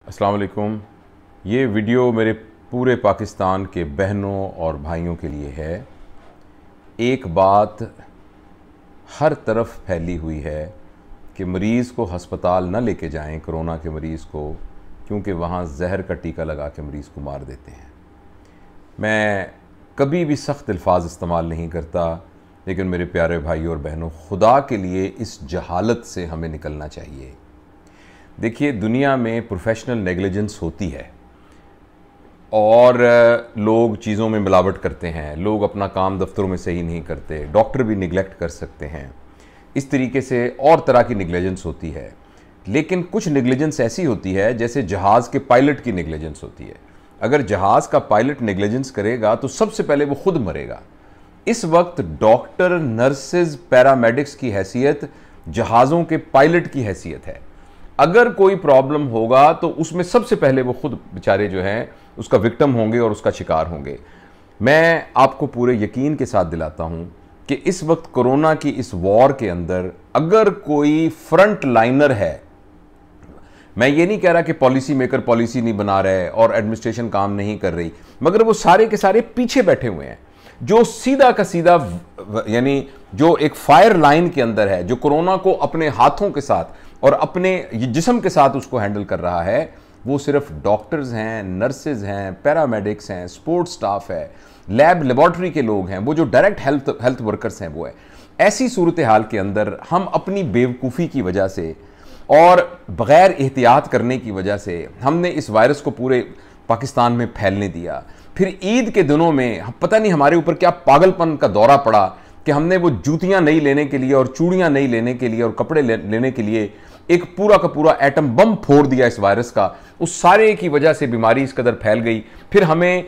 अस्सलाम वालेकुम। ये वीडियो मेरे पूरे पाकिस्तान के बहनों और भाइयों के लिए है। एक बात हर तरफ फैली हुई है कि मरीज़ को हस्पताल न लेके जाएं, कोरोना के मरीज़ को, क्योंकि वहाँ जहर का टीका लगा के मरीज़ को मार देते हैं। मैं कभी भी सख्त अल्फाज इस्तेमाल नहीं करता, लेकिन मेरे प्यारे भाइयों और बहनों, खुदा के लिए इस जहालत से हमें निकलना चाहिए। देखिए, दुनिया में प्रोफेशनल नेग्लिजेंस होती है और लोग चीज़ों में मिलावट करते हैं, लोग अपना काम दफ्तरों में सही नहीं करते, डॉक्टर भी निगलेक्ट कर सकते हैं, इस तरीके से और तरह की नेग्लिजेंस होती है। लेकिन कुछ नेग्लिजेंस ऐसी होती है जैसे जहाज़ के पायलट की नेग्लिजेंस होती है। अगर जहाज़ का पायलट नेग्लिजेंस करेगा तो सबसे पहले वो खुद मरेगा। इस वक्त डॉक्टर, नर्सेज, पैरामेडिक्स की हैसियत जहाज़ों के पायलट की हैसियत है। अगर कोई प्रॉब्लम होगा तो उसमें सबसे पहले वो खुद बेचारे जो हैं उसका विक्टिम होंगे और उसका शिकार होंगे। मैं आपको पूरे यकीन के साथ दिलाता हूं कि इस वक्त कोरोना की इस वॉर के अंदर अगर कोई फ्रंट लाइनर है, मैं ये नहीं कह रहा कि पॉलिसी मेकर पॉलिसी नहीं बना रहे और एडमिनिस्ट्रेशन काम नहीं कर रही, मगर वो सारे के सारे पीछे बैठे हुए हैं। जो सीधा का सीधा यानी जो एक फायर लाइन के अंदर है, जो कोरोना को अपने हाथों के साथ और अपने जिस्म के साथ उसको हैंडल कर रहा है, वो सिर्फ डॉक्टर्स हैं, नर्सेज हैं, पैरामेडिक्स हैं, सपोर्ट स्टाफ है, लेबॉर्ट्री के लोग हैं, वो जो डायरेक्ट हेल्थ वर्कर्स हैं वो है। ऐसी सूरत हाल के अंदर हम अपनी बेवकूफ़ी की वजह से और बग़ैर एहतियात करने की वजह से हमने इस वायरस को पूरे पाकिस्तान में फैलने दिया। फिर ईद के दिनों में पता नहीं हमारे ऊपर क्या पागलपन का दौरा पड़ा कि हमने वो जूतियां नहीं लेने के लिए और चूड़ियां नहीं लेने के लिए और कपड़े लेने के लिए एक पूरा का पूरा एटम बम फोड़ दिया इस वायरस का। उस सारे की वजह से बीमारी इस कदर फैल गई। फिर हमें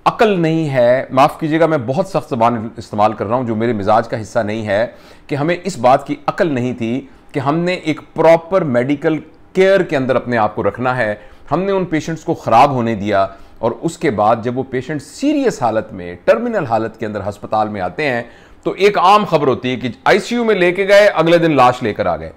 अकल नहीं है, माफ़ कीजिएगा मैं बहुत सख्त ज़बान इस्तेमाल कर रहा हूं जो मेरे मिजाज का हिस्सा नहीं है, कि हमें इस बात की अकल नहीं थी कि हमने एक प्रॉपर मेडिकल केयर के अंदर अपने आप को रखना है। हमने उन पेशेंट्स को ख़राब होने दिया और उसके बाद जब वो पेशेंट सीरियस हालत में, टर्मिनल हालत के अंदर अस्पताल में आते हैं तो एक आम खबर होती है कि आईसीयू में लेके गए, अगले दिन लाश लेकर आ गए।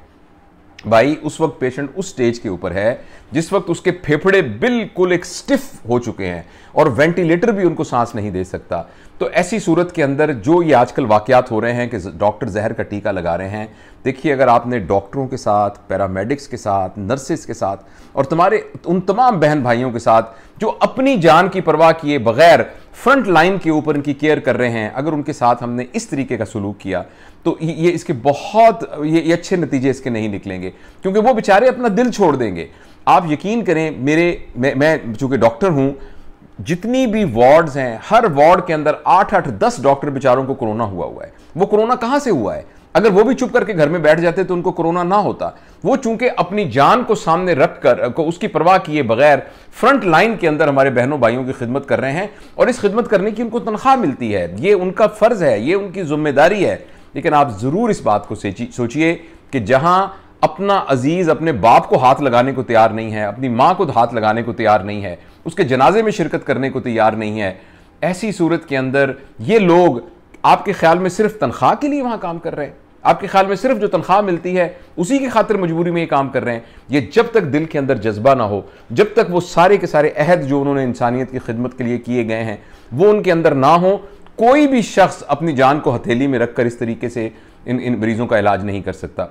भाई, उस वक्त पेशेंट उस स्टेज के ऊपर है जिस वक्त उसके फेफड़े बिल्कुल एक स्टिफ हो चुके हैं और वेंटिलेटर भी उनको सांस नहीं दे सकता। तो ऐसी सूरत के अंदर जो ये आजकल वाकयात हो रहे हैं कि डॉक्टर जहर का टीका लगा रहे हैं, देखिए, अगर आपने डॉक्टरों के साथ, पैरामेडिक्स के साथ, नर्सेज के साथ और तुम्हारे उन तमाम बहन भाइयों के साथ जो अपनी जान की परवाह किए बगैर फ्रंट लाइन के ऊपर इनकी केयर कर रहे हैं, अगर उनके साथ हमने इस तरीके का सलूक किया तो ये इसके बहुत ये अच्छे नतीजे इसके नहीं निकलेंगे, क्योंकि वो बेचारे अपना दिल छोड़ देंगे। आप यकीन करें, मैं चूंकि डॉक्टर हूं, जितनी भी वार्ड्स हैं, हर वार्ड के अंदर 8-8, 10 डॉक्टर बेचारों को कोरोना हुआ है। वो कोरोना कहां से हुआ है? अगर वो भी चुप करके घर में बैठ जाते तो उनको कोरोना ना होता। वो चूंकि अपनी जान को सामने रखकर उसकी परवाह किए बगैर फ्रंट लाइन के अंदर हमारे बहनों भाइयों की खिदमत कर रहे हैं और इस खिदमत करने की उनको तनख्वाह मिलती है। ये उनका फर्ज है, ये उनकी जिम्मेदारी है। लेकिन आप जरूर इस बात को सोचिए कि जहां अपना अजीज अपने बाप को हाथ लगाने को तैयार नहीं है, अपनी मां को हाथ लगाने को तैयार नहीं है, उसके जनाजे में शिरकत करने को तैयार नहीं है, ऐसी सूरत के अंदर ये लोग आपके ख्याल में सिर्फ तनख्वाह के लिए वहां काम कर रहे हैं? आपके ख्याल में सिर्फ जो तनख्वाह मिलती है उसी की खातिर मजबूरी में ये काम कर रहे हैं? ये जब तक दिल के अंदर जज्बा ना हो, जब तक वो सारे के सारे अहद जो उन्होंने इंसानियत की खिदमत के लिए किए गए हैं वो उनके अंदर ना हो, कोई भी शख्स अपनी जान को हथेली में रखकर इस तरीके से इन मरीजों का इलाज नहीं कर सकता।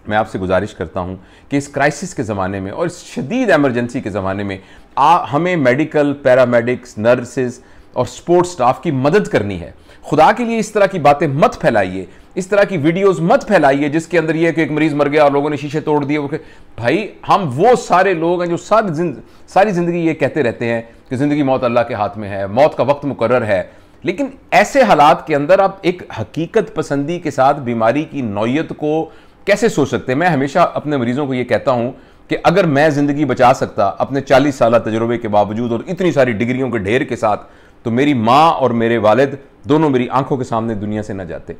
मैं आपसे गुजारिश करता हूं कि इस क्राइसिस के ज़माने में और इस शदीद एमरजेंसी के ज़माने में हमें मेडिकल, पैरामेडिक्स, नर्सेज और सपोर्ट स्टाफ की मदद करनी है। खुदा के लिए इस तरह की बातें मत फैलाइए, इस तरह की वीडियोस मत फैलाइए जिसके अंदर यह कि एक मरीज मर गया और लोगों ने शीशे तोड़ दिए। भाई, हम वो सारे लोग हैं जो सारी जिंदगी ये कहते रहते हैं कि जिंदगी मौत अल्लाह के हाथ में है, मौत का वक्त मुकर्रर है। लेकिन ऐसे हालात के अंदर आप एक हकीकत पसंदी के साथ बीमारी की नौयत को कैसे सोच सकते हैं? मैं हमेशा अपने मरीजों को यह कहता हूं कि अगर मैं जिंदगी बचा सकता अपने 40 साल तजुर्बे के बावजूद और इतनी सारी डिग्रियों के ढेर के साथ, तो मेरी माँ और मेरे वालिद दोनों मेरी आंखों के सामने दुनिया से न जाते।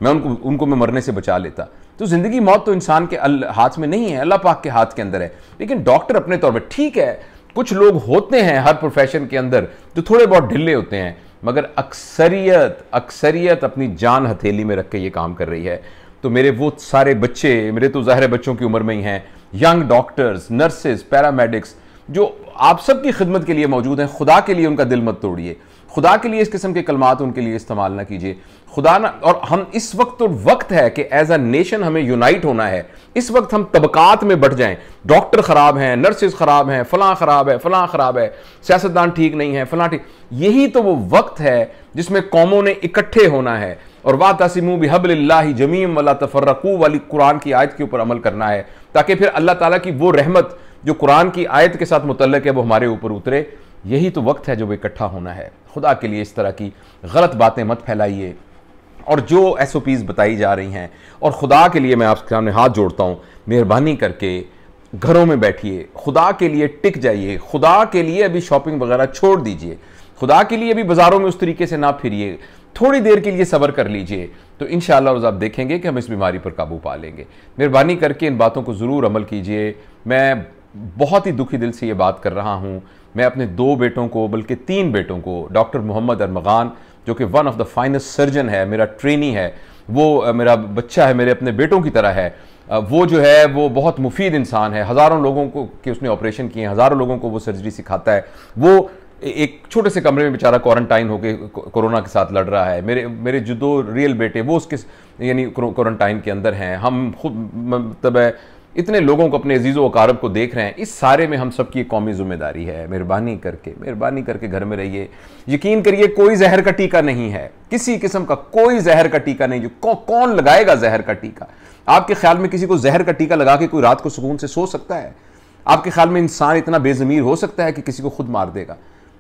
मैं उनको मैं मरने से बचा लेता। तो जिंदगी मौत तो इंसान के हाथ में नहीं है, अल्लाह पाक के हाथ के अंदर है। लेकिन डॉक्टर अपने तौर पर, ठीक है, कुछ लोग होते हैं हर प्रोफेशन के अंदर जो थोड़े बहुत ढिल्ले होते हैं, मगर अक्सरियत अपनी जान हथेली में रख के ये काम कर रही है। तो मेरे वो सारे बच्चे, मेरे तो ज़ाहिर बच्चों की उम्र में ही हैं, यंग डॉक्टर्स, नर्सेज, पैरामेडिक्स, जो आप सबकी खिदमत के लिए मौजूद हैं, खुदा के लिए उनका दिल मत तोड़िए, खुदा के लिए इस किस्म के कलमात उनके लिए इस्तेमाल ना कीजिए। खुदा ना, और हम इस वक्त तो वक्त है कि एज अ नेशन हमें यूनाइट होना है। इस वक्त हम तबकात में बढ़ जाएं, डॉक्टर खराब हैं, नर्सेज खराब हैं, फलां खराब है, फलां खराब है, सियासतदान ठीक नहीं है, फलां ठीक, यही तो वो वक्त है जिसमें कौमों ने इकट्ठे होना है और वातसिमू बिहब्लिल्लाहि जमीअन वला तफर्रकू वाली कुरान की आयत के ऊपर अमल करना है, ताकि फिर अल्लाह ताला की वो रहमत जो कुरान की आयत के साथ मुतल्लक है वो हमारे ऊपर उतरे। यही तो वक्त है जो वो इकट्ठा होना है। खुदा के लिए इस तरह की गलत बातें मत फैलाइए, और जो SOPs बताई जा रही हैं, और खुदा के लिए मैं आपके सामने हाथ जोड़ता हूँ, मेहरबानी करके घरों में बैठिए, खुदा के लिए टिक जाइए, खुदा के लिए अभी शॉपिंग वगैरह छोड़ दीजिए, खुदा के लिए अभी बाज़ारों में उस तरीके से ना फिरिए, थोड़ी देर के लिए सब्र कर लीजिए, तो इंशाअल्लाह आप देखेंगे कि हम इस बीमारी पर काबू पा लेंगे। मेहरबानी करके इन बातों को ज़रूर अमल कीजिए। मैं बहुत ही दुखी दिल से ये बात कर रहा हूँ। मैं अपने 2 बेटों को, बल्कि 3 बेटों को, डॉक्टर मोहम्मद अरमगान जो कि one of the finest surgeon है, मेरा ट्रेनी है, वो मेरा बच्चा है, मेरे अपने बेटों की तरह है, वो जो है वो बहुत मुफीद इंसान है, हज़ारों लोगों को कि उसने ऑपरेशन किए, हज़ारों लोगों को वो सर्जरी सिखाता है। वो एक छोटे से कमरे में बेचारा क्वारंटाइन होकर कोरोना के साथ लड़ रहा है। मेरे जो 2 रियल बेटे वो उसके यानी क्वारंटाइन के अंदर हैं। हम खुद मतलब इतने लोगों को, अपने अजीज़ व अकारब को देख रहे हैं। इस सारे में हम सबकी एक कौमी जिम्मेदारी है। मेहरबानी करके घर में रहिए। यकीन करिए कोई जहर का टीका नहीं है, किसी किस्म का कोई जहर का टीका नहीं। जो कौन लगाएगा जहर का टीका? आपके ख्याल में किसी को जहर का टीका लगा के कोई रात को सुकून से सो सकता है? आपके ख्याल में इंसान इतना बेज़मीर हो सकता है कि किसी को खुद मार देगा?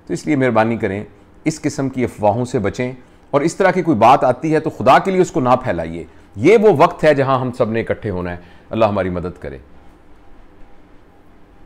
तो इसलिए मेहरबानी करें, इस किस्म की अफवाहों से बचें, और इस तरह की कोई बात आती है तो खुदा के लिए उसको ना फैलाइए। ये वो वक्त है जहां हम सब ने इकट्ठे होना है। अल्लाह हमारी मदद करे।